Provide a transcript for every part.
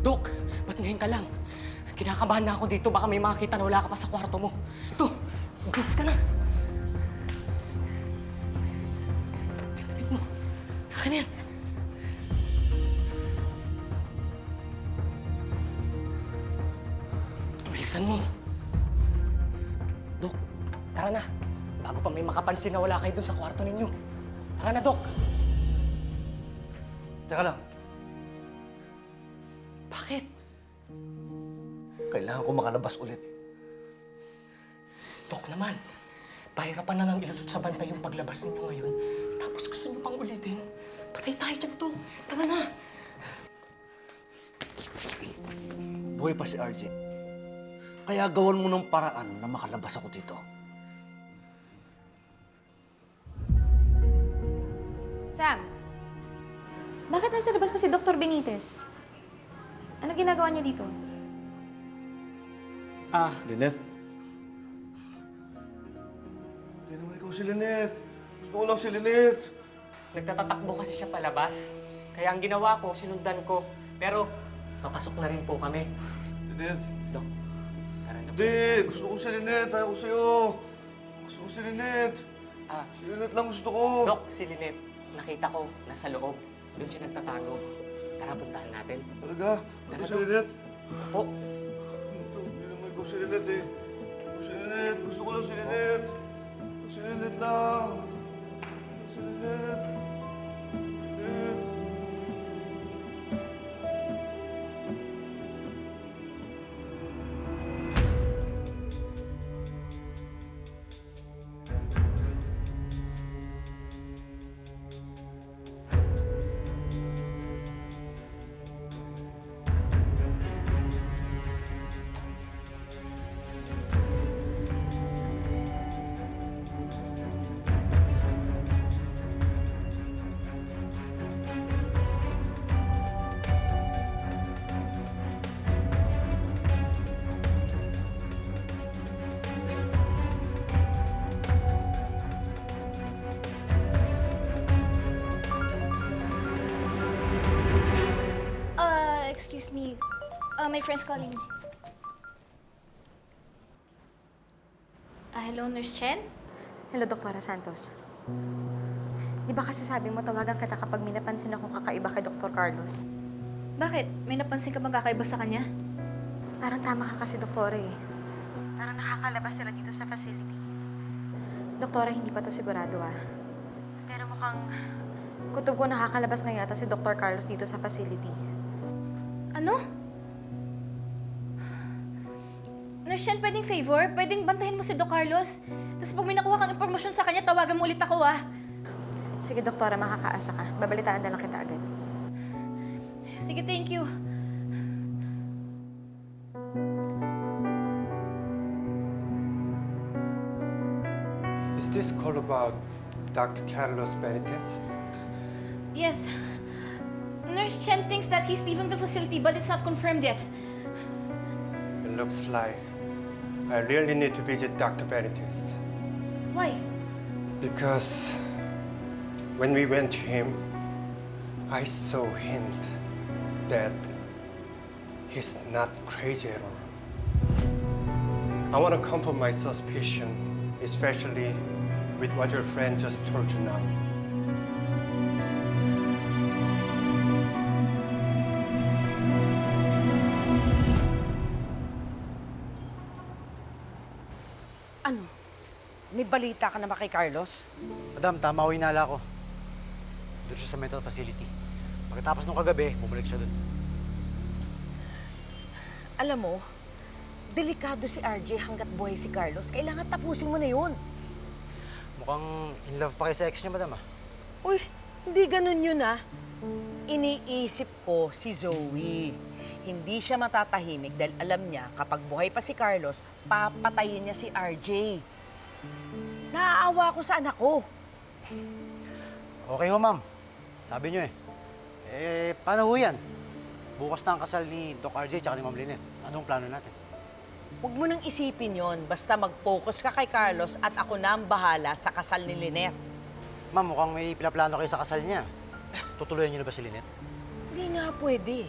Dok, ba't ngayon ka lang? Kinakabahan na ako dito. Baka may makakita na wala ka pa sa kwarto mo. Ito, umpis ka na. Tignan mo. Akin na yan. Bilisan mo. Dok, tara na. Bago pa may makapansin na wala kayo dun sa kwarto ninyo. Tara na, Dok. Teka lang. Bakit? Kailangan ko makalabas ulit. Dok naman, pahirapan na ng ilusot sa bantay yung paglabas ninyo ngayon. Tapos gusto niyo pang ulitin. Patay tayo dyan, Dok. Tara na. Buhay pa si RJ. Kaya gawan mo ng paraan na makalabas ako dito. Sam, bakit nasa labas pa si Dr. Benitez? Ano ginagawa niya dito? Lynette? Hindi naman ikaw si Lynette. Gusto ko lang si Lynette. Nagtatatakbo kasi siya palabas. Kaya ang ginawa ko, sinundan ko. Pero, papasok na rin po kami. Lynette? Dok, tara na po. Hindi! Gusto ko si Lynette. Ayaw ko sa'yo. Gusto ko si Lynette. Si Lynette lang gusto ko. Dok, si Lynette, nakita ko, nasa loob. Doon siya nagtatago. Tara, puntahan natin. Talaga? Gusto ko si Dok. Lynette. Po, Hindi naman ikaw si Lynette eh. Gusto ko si Lynette. Gusto ko lang si Lynette. Si Lynette lang. Si Lynette. Lynette. Excuse me. My friend's calling me. Hello, Nurse Chen? Hello, Dr. Santos. Di ba kasi sabi mo tawagan kita kapag may napansin akong kakaiba kay Dr. Carlos? Bakit? May napansin ka bang kakaiba sa kanya? Parang tama ka kasi, Doktora eh. Parang nakakalabas sila dito sa facility. Doktora, hindi pa to sigurado ah. Pero mukhang kutob ko nakakalabas nga yata si Dr. Carlos dito sa facility. Ano? Nurse Chen, pwedeng favor? Pwedeng bantahin mo si Doc Carlos? Tapos pag may nakuha kang impormasyon sa kanya, tawagan mo ulit ako, ah. Sige, Doktora, makakaasa ka. Babalitaan na lang kita agad. Sige, thank you. Is this call about Dr. Carlos Benitez? Yes. Nurse Chen thinks that he's leaving the facility, but it's not confirmed yet. It looks like I really need to visit Dr. Benitez. Why? Because when we went to him, I saw hint that he's not crazy at all. I want to confirm my suspicion, especially with what your friend just told you now. Ano? May balita ka na ba kay Carlos? Madam, tama ho inala ko. Doon siya sa mental facility. Pagkatapos nung kagabi, bumalik siya doon. Alam mo, delikado si RJ hanggat buhay si Carlos. Kailangan tapusin mo na yun. Mukhang in love pa kayo sa ex niya, madam, ah. Uy, hindi ganun yun, ah. Iniisip ko si Zoe. Hindi siya matatahimik dahil alam niya kapag buhay pa si Carlos, papatayin niya si RJ. Naaawa ko sa anak ko. Okay ho, ma'am. Sabi niyo eh. Paano ho yan? Bukas na ang kasal ni Doc RJ tsaka ni Ma'am Lynette. Anong plano natin? Huwag mo nang isipin yon. Basta mag-focus ka kay Carlos at ako na ang bahala sa kasal ni Lynette. Ma'am, mukhang may pinaplano kayo sa kasal niya. Tutuloyan niyo na ba si Lynette? Hindi nga pwede.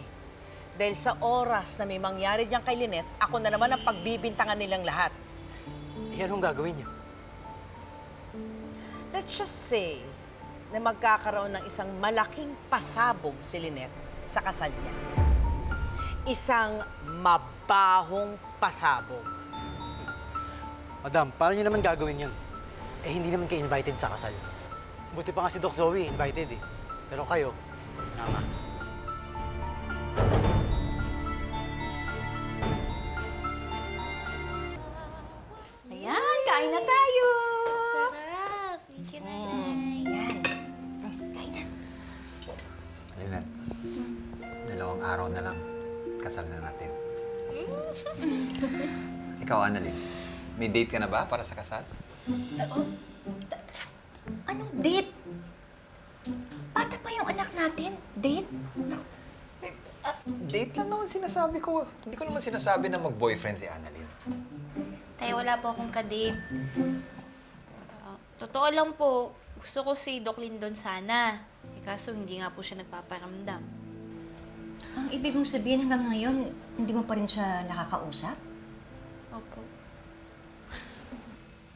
Dahil sa oras na may mangyari diyan kay Lynette, ako na naman ang pagbibintangan nilang lahat. Eh, anong gagawin niyo? Let's just say na magkakaroon ng isang malaking pasabog si Lynette sa kasal niya. Isang mabahong pasabog. Madam, paano niyo naman gagawin yun? Eh, hindi naman kayo invited sa kasal. Buti pa nga si Doc Zoe, invited eh. Pero kayo, nga. Ayan, kain na tayo! Sarap! Thank you, nanay. Yan. Kain na. Lynette, 2 araw na lang, kasal na natin. Ikaw, Annalyn, may date ka na ba para sa kasal? Anong date? Bata pa yung anak natin. Date? Date lang naman sinasabi ko. Hindi ko naman sinasabi na mag-boyfriend si Annalyn. Tayo, wala po akong kadate. Totoo lang po, gusto ko si Doc Lindon sana. Kaso hindi nga po siya nagpaparamdam. Ang ibig mong sabihin hanggang ngayon, hindi mo pa rin siya nakakausap? Opo.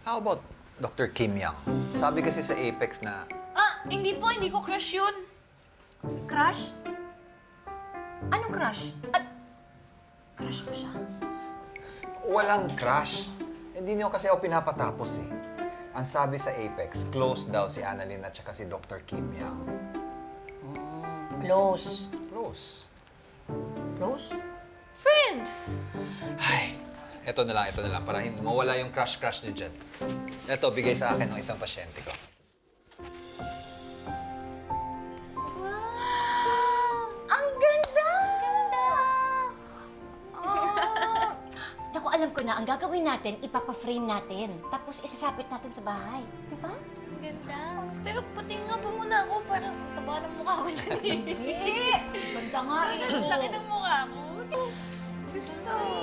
How about Dr. Kim Yang? Sabi kasi sa Apex na Hindi po. Hindi ko crush yun. Crush? Anong crush? Crush ko siya. walang crush. Hindi niyo kasi ako pinapatapos eh. Ang sabi sa Apex, close daw si Annalyn at saka si Dr. Kim Yang. Close. Close. Close? Friends! Ay, eto na lang, para hindi mawala yung crush-crush niyo dyan. Eto, bigay sa akin ng isang pasyente ko. Ang ganda! Ganda! Naku, alam ko na, ang gagawin natin, ipapa-frame natin. Tapos isasapit natin sa bahay. Di ba? Ganda. Pero patingin nga po muna ako. Parang taba ng mukha ko dyan eh. Hindi! Ganda nga eh. Ang laki ng mukha ko. Gusto.